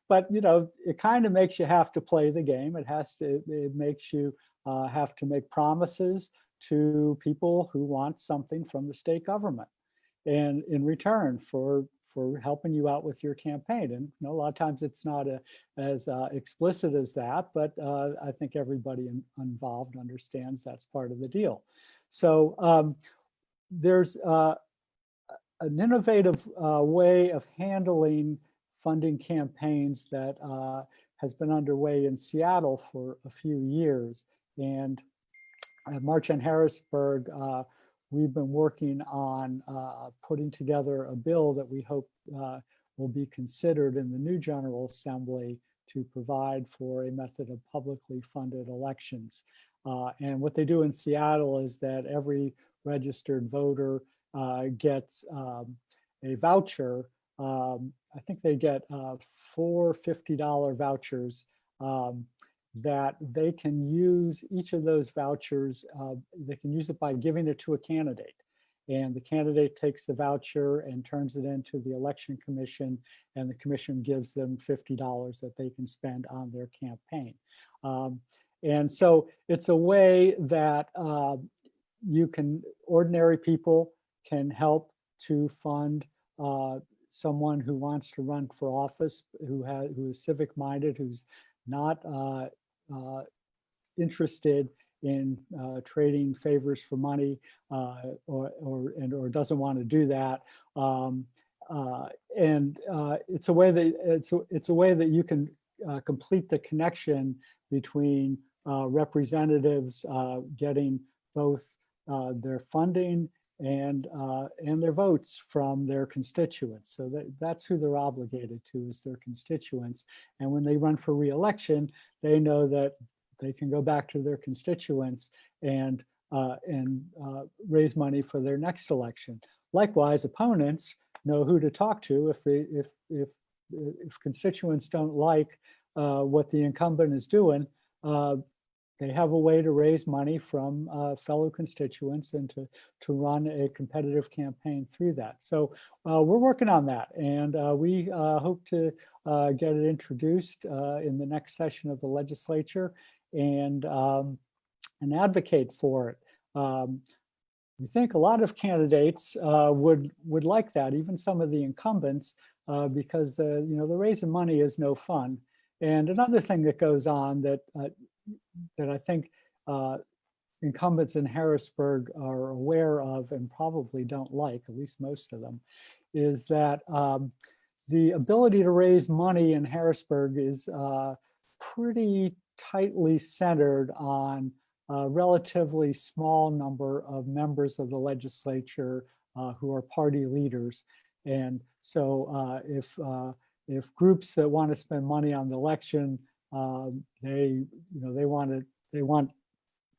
Speaker 2: but it kind of makes you have to play the game. It makes you have to make promises to people who want something from the state government, and in return for helping you out with your campaign. And a lot of times it's not as explicit as that, but I think everybody involved understands that's part of the deal. So there's an innovative way of handling funding campaigns that has been underway in Seattle for a few years. And at March on Harrisburg, we've been working on putting together a bill that we hope will be considered in the new General Assembly to provide for a method of publicly funded elections. And what they do in Seattle is that every registered voter gets a voucher I think they get 4 $50 vouchers that they can use. Each of those vouchers, they can use it by giving it to a candidate. And the candidate takes the voucher and turns it into the election commission, and the commission gives them $50 that they can spend on their campaign. And so it's a way that ordinary people can help to fund someone who wants to run for office, who is civic minded, who's not interested in trading favors for money, or doesn't want to do that. It's a way that you can complete the connection between representatives getting both their funding and their votes from their constituents. So that's who they're obligated to, is their constituents. And when they run for re-election, they know that they can go back to their constituents and raise money for their next election. Likewise, opponents know who to talk to if constituents don't like what the incumbent is doing. They have a way to raise money from fellow constituents and to run a competitive campaign through that. So we're working on that, and we hope to get it introduced in the next session of the legislature and advocate for it. We think a lot of candidates would like that, even some of the incumbents, because the raising money is no fun. And another thing that goes on that I think incumbents in Harrisburg are aware of and probably don't like, at least most of them, is that the ability to raise money in Harrisburg is pretty tightly centered on a relatively small number of members of the legislature who are party leaders. And so if groups that want to spend money on the election, they want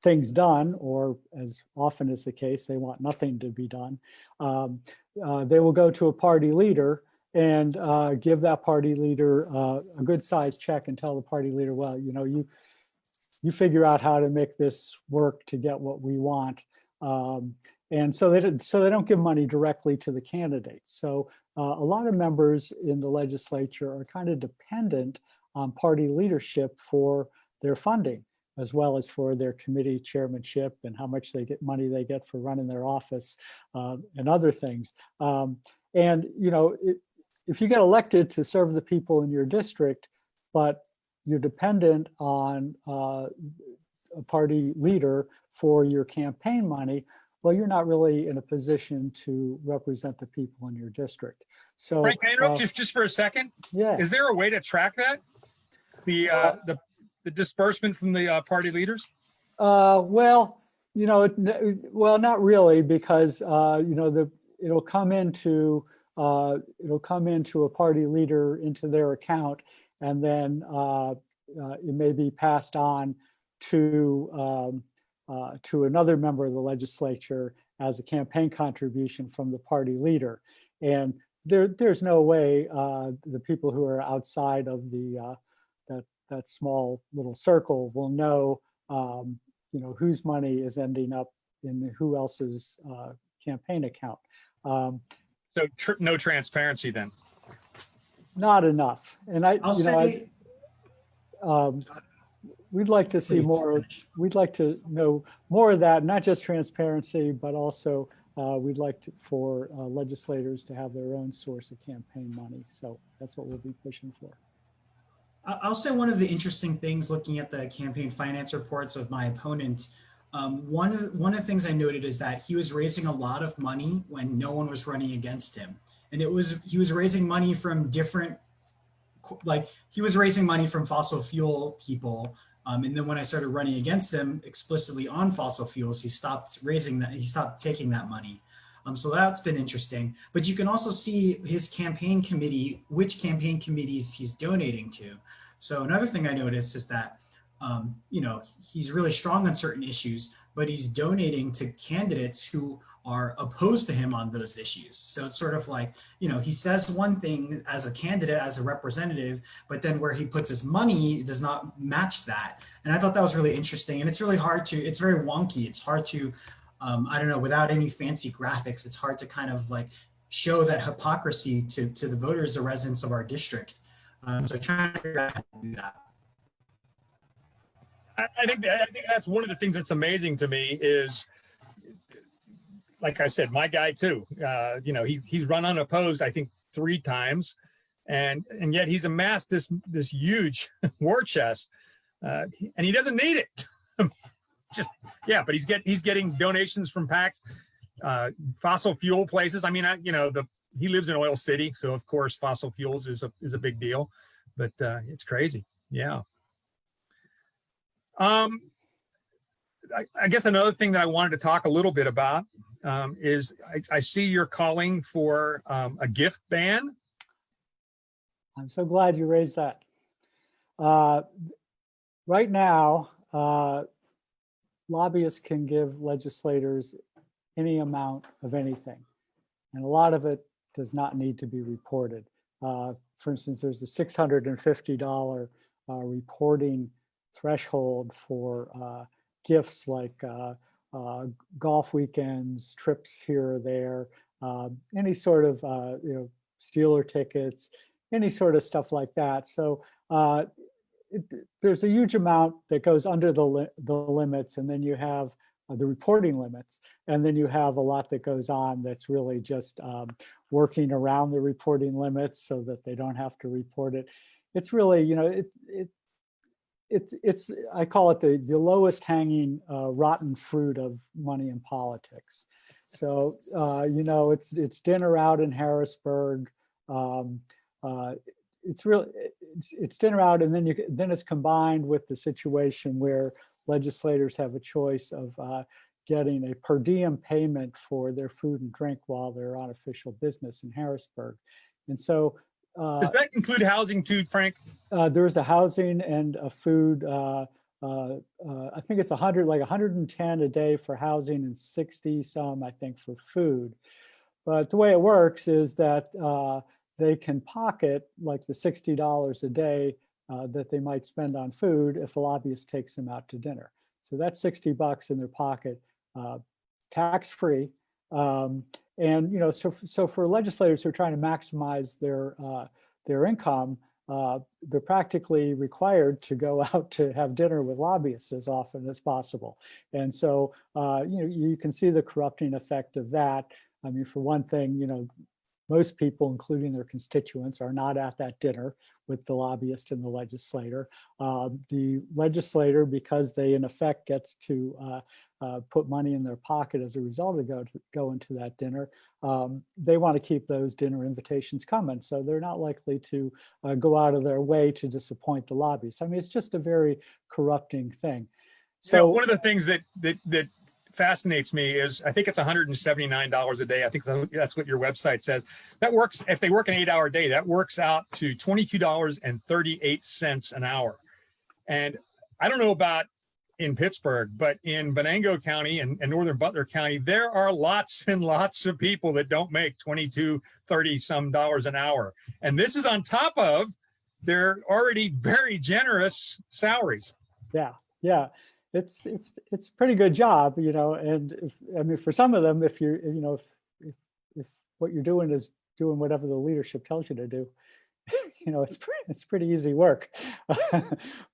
Speaker 2: things done, or as often is the case, they want nothing to be done, they will go to a party leader and give that party leader a good sized check and tell the party leader, well, you figure out how to make this work to get what we want. And so they don't give money directly to the candidates. So a lot of members in the legislature are kind of dependent on party leadership for their funding, as well as for their committee chairmanship and how much money they get for running their office and other things. If you get elected to serve the people in your district, but you're dependent on a party leader for your campaign money, well, you're not really in a position to represent the people in your district. So,
Speaker 1: Frank, can I interrupt you just for a second?
Speaker 2: Yeah.
Speaker 1: Is there a way to track that? The disbursement from the party leaders?
Speaker 2: Well, not really, because it'll come into a party leader into their account, and then it may be passed on to another member of the legislature as a campaign contribution from the party leader. And there's no way the people who are outside of that small little circle will know, whose money is ending up in who else's campaign account.
Speaker 3: Um,
Speaker 1: So no transparency then.
Speaker 2: Not enough. And we'd like to see more. We'd like to know more of that, not just transparency, but also we'd like for legislators to have their own source of campaign money. So that's what we'll be pushing for.
Speaker 3: I'll say one of the interesting things looking at the campaign finance reports of my opponent, one of the things I noted is that he was raising a lot of money when no one was running against him. And he was raising money from different, he was raising money from fossil fuel people. And then when I started running against him explicitly on fossil fuels, he stopped raising that, he stopped taking that money. So that's been interesting. But you can also see his campaign committee, which campaign committees he's donating to. So another thing I noticed is that you know, he's really strong on certain issues, but he's donating to candidates who are opposed to him on those issues. So it's sort of like, you know, he says one thing as a candidate, as a representative, but then where he puts his money does not match that. And I thought that was really interesting. And it's really hard to, it's very wonky. It's hard to, I don't know, without any fancy graphics, it's hard to kind of like show that hypocrisy to the voters, the residents of our district. So trying to figure out how to do that.
Speaker 1: I think that's one of the things that's amazing to me is, like I said, my guy too. You know, he's run unopposed, I think 3 times, and yet he's amassed this huge war chest, and he doesn't need it. Just yeah, but he's getting donations from PACs, fossil fuel places. I mean, you know, he lives in Oil City, so of course fossil fuels is a big deal, but it's crazy. Yeah. I guess another thing that I wanted to talk a little bit about is I see you're calling for a gift ban.
Speaker 2: I'm so glad you raised that. Right now, lobbyists can give legislators any amount of anything, and a lot of it does not need to be reported. For instance, there's a $650 reporting threshold for gifts like golf weekends, trips here or there, any sort of you know, Steeler tickets, any sort of stuff like that. So there's a huge amount that goes under the limits, and then you have the reporting limits, and then you have a lot that goes on that's really just working around the reporting limits so that they don't have to report it. It's really, you know, it's I call it the lowest hanging rotten fruit of money in politics. So you know, it's dinner out in Harrisburg. It's really it's dinner out, and then it's combined with the situation where legislators have a choice of getting a per diem payment for their food and drink while they're on official business in Harrisburg, and so.
Speaker 1: Does that include housing too, Frank?
Speaker 2: There's a housing and a food. I think it's 110 a day for housing and 60 some, I think, for food. But the way it works is that they can pocket like the $60 a day that they might spend on food if a lobbyist takes them out to dinner. So that's $60 in their pocket, tax-free. And you know, so for legislators who are trying to maximize their income, they're practically required to go out to have dinner with lobbyists as often as possible. And so you know, you can see the corrupting effect of that. I mean, for one thing, you know, most people, including their constituents, are not at that dinner with the lobbyist and the legislator. The legislator, because they in effect gets to put money in their pocket as a result of go into that dinner, they want to keep those dinner invitations coming. So they're not likely to go out of their way to disappoint the lobbyists. I mean, it's just a very corrupting thing. So
Speaker 1: you know, one of the things that fascinates me is I think it's $179 a day. I think that's what your website says. That works, if they work an 8-hour day, that works out to $22.38 an hour. And I don't know about in Pittsburgh, but in Venango County and Northern Butler County, there are lots and lots of people that don't make $22, $30 some an hour. And this is on top of their already very generous salaries.
Speaker 2: Yeah, yeah. It's a pretty good job, you know, and I mean, for some of them, if you're, you know, if what you're doing is doing whatever the leadership tells you to do, you know, it's pretty easy work.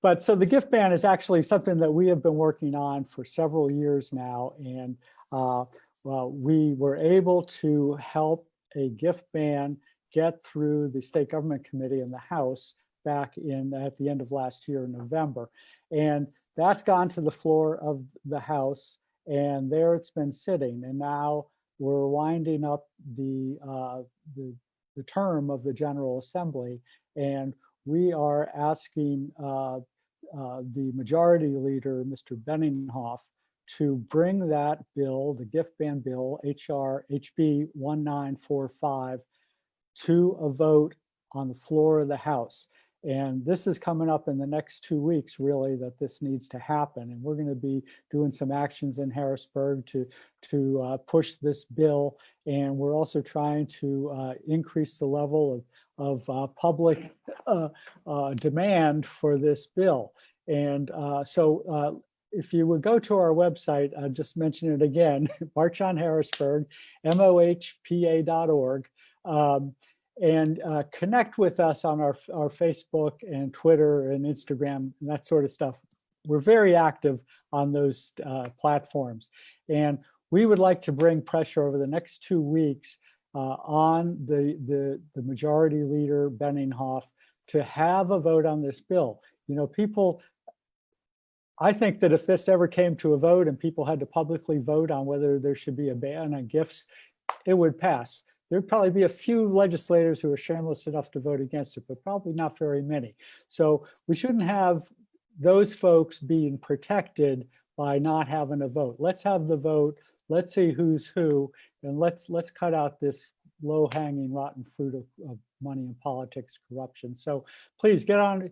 Speaker 2: But so the gift ban is actually something that we have been working on for several years now, and well, we were able to help a gift ban get through the State Government Committee in the House back at the end of last year in November. And that's gone to the floor of the House, and there it's been sitting. And now we're winding up the term of the General Assembly, and we are asking the Majority Leader, Mr. Benninghoff, to bring that bill, the gift ban bill, HB 1945, to a vote on the floor of the House. And this is coming up in the next 2 weeks, really, that this needs to happen. And we're going to be doing some actions in Harrisburg to push this bill. And we're also trying to increase the level of public demand for this bill. And so if you would go to our website, I'll just mention it again, March on Harrisburg, mohpa.org. And connect with us on our Facebook and Twitter and Instagram and that sort of stuff. We're very active on those platforms. And we would like to bring pressure over the next 2 weeks on the majority leader, Benninghoff, to have a vote on this bill. You know, people, I think that if this ever came to a vote and people had to publicly vote on whether there should be a ban on gifts, it would pass. There'd probably be a few legislators who are shameless enough to vote against it, but probably not very many. So we shouldn't have those folks being protected by not having a vote. Let's have the vote. Let's see who's who, and let's cut out this low-hanging rotten fruit of money in politics, corruption. So please get on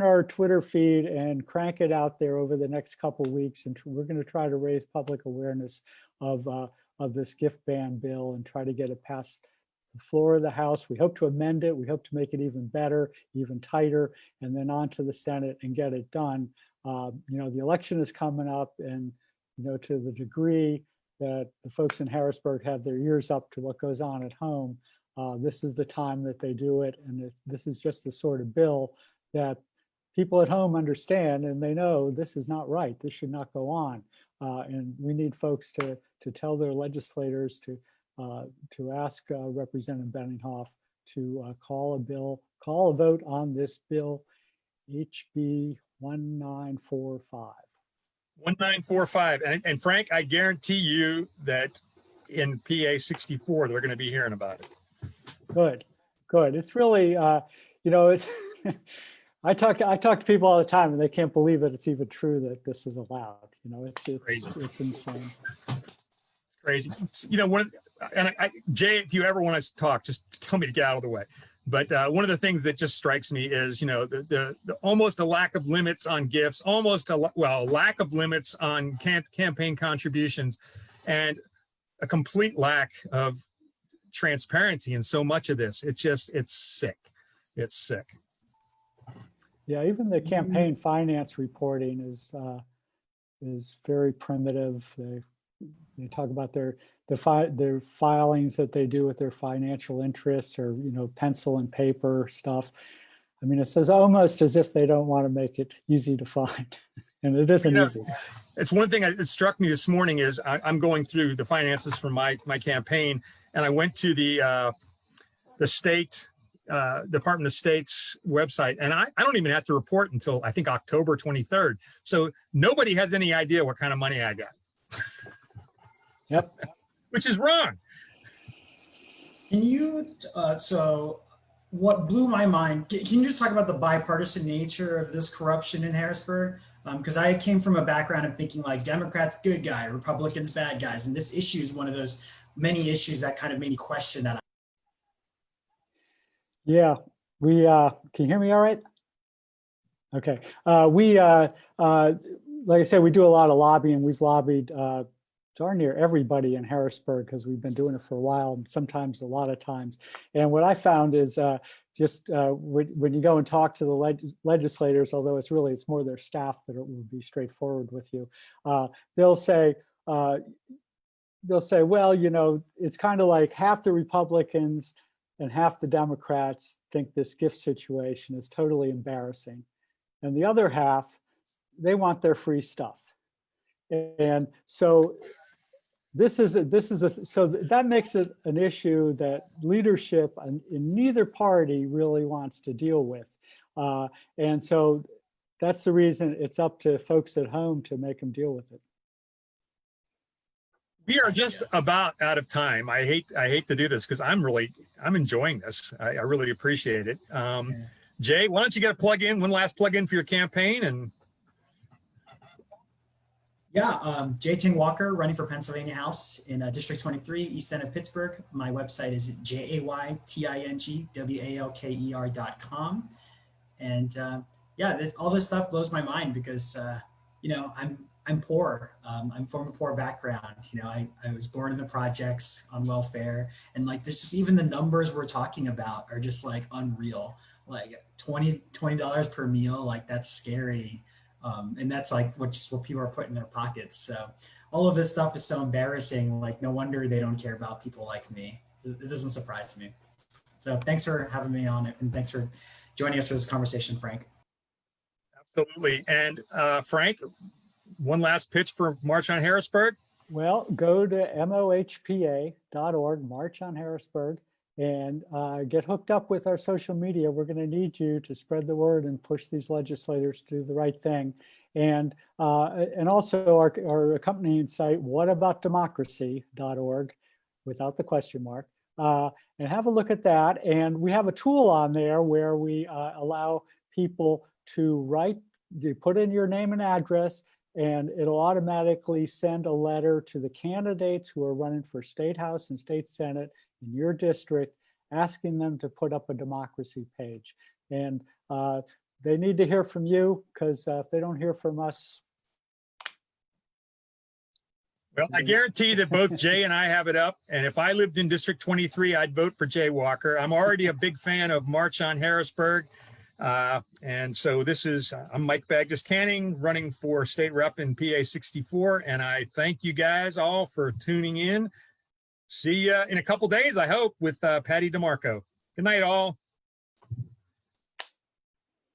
Speaker 2: our Twitter feed and crank it out there over the next couple of weeks, and we're going to try to raise public awareness of this gift ban bill and try to get it past the floor of the House. We hope to amend it. We hope to make it even better, even tighter, and then on to the Senate and get it done. You know, the election is coming up, and you know, to the degree that the folks in Harrisburg have their ears up to what goes on at home, this is the time that they do it. And this is just the sort of bill that people at home understand, and they know this is not right. This should not go on. And we need folks to tell their legislators to ask Representative Benninghoff to call a vote on this bill, HB 1945.
Speaker 1: 1945. And Frank, I guarantee you that in PA 64, they're going to be hearing about it.
Speaker 2: Good. It's really, you know, it's I talk to people all the time, and they can't believe that it's even true that this is allowed. You know, it's
Speaker 1: crazy.
Speaker 2: It's insane.
Speaker 1: Crazy. You know, Jay, if you ever want us to talk, just tell me to get out of the way. But one of the things that just strikes me is, you know, the almost a lack of limits on gifts, almost a lack of limits on campaign contributions, and a complete lack of transparency in so much of this. It's sick. It's sick.
Speaker 2: Yeah, even the campaign finance reporting is very primitive. They talk about their filings that they do with their financial interests, or you know, pencil and paper stuff. I mean, it says almost as if they don't want to make it easy to find, and it isn't easy.
Speaker 1: It's one thing that struck me this morning is I'm going through the finances for my campaign, and I went to the state. Department of State's website, and I don't even have to report until I think October 23rd. So nobody has any idea what kind of money I got.
Speaker 2: Yep.
Speaker 1: Which is wrong.
Speaker 3: Can you, so what blew my mind, can you just talk about the bipartisan nature of this corruption in Harrisburg? Because I came from a background of thinking like Democrats, good guy, Republicans, bad guys. And this issue is one of those many issues that kind of made me question that.
Speaker 2: Yeah, we can you hear me all right? Okay. Like I said, we do a lot of lobbying. We've lobbied darn near everybody in Harrisburg because we've been doing it for a while, and sometimes a lot of times. And what I found is just when you go and talk to the legislators, although it's more their staff that will be straightforward with you, they'll say, well, you know, it's kind of like half the Republicans and half the Democrats think this gift situation is totally embarrassing. And the other half, they want their free stuff. And so so that makes it an issue that leadership in neither party really wants to deal with. And so that's the reason it's up to folks at home to make them deal with it.
Speaker 1: We are just about out of time. I hate to do this because I'm enjoying this. I really appreciate it. Jay, why don't you get a plug in, one last plug in for your campaign? And
Speaker 3: Yeah, J. Ting Walker, running for Pennsylvania House in District 23, East End of Pittsburgh. My website is jaytingwalker.com. And yeah, all this stuff blows my mind because you know, I'm poor. I'm from a poor background. You know, I was born in the projects on welfare, and like there's just even the numbers we're talking about are just like unreal. Like $20 per meal, like that's scary. And that's like what people are putting in their pockets. So all of this stuff is so embarrassing. Like no wonder they don't care about people like me. It doesn't surprise me. So thanks for having me on it, and thanks for joining us for this conversation, Frank.
Speaker 1: Absolutely. And Frank, one last pitch for March on Harrisburg.
Speaker 2: Well, go to mohpa.org, March on Harrisburg, and get hooked up with our social media. We're going to need you to spread the word and push these legislators to do the right thing. And also our accompanying site, whataboutdemocracy.org, without the question mark. And have a look at that. And we have a tool on there where we allow people to put in your name and address, and it'll automatically send a letter to the candidates who are running for State House and State Senate in your district, asking them to put up a democracy page. And they need to hear from you, because if they don't hear from us.
Speaker 1: Well, I guarantee that both Jay and I have it up. And if I lived in District 23, I'd vote for Jay Walker. I'm already a big fan of March on Harrisburg. And so I'm Mike Bagdes-Canning, running for state rep in PA 64. And I thank you guys all for tuning in. See you in a couple days, I hope, with Patty DeMarco. Good night, all.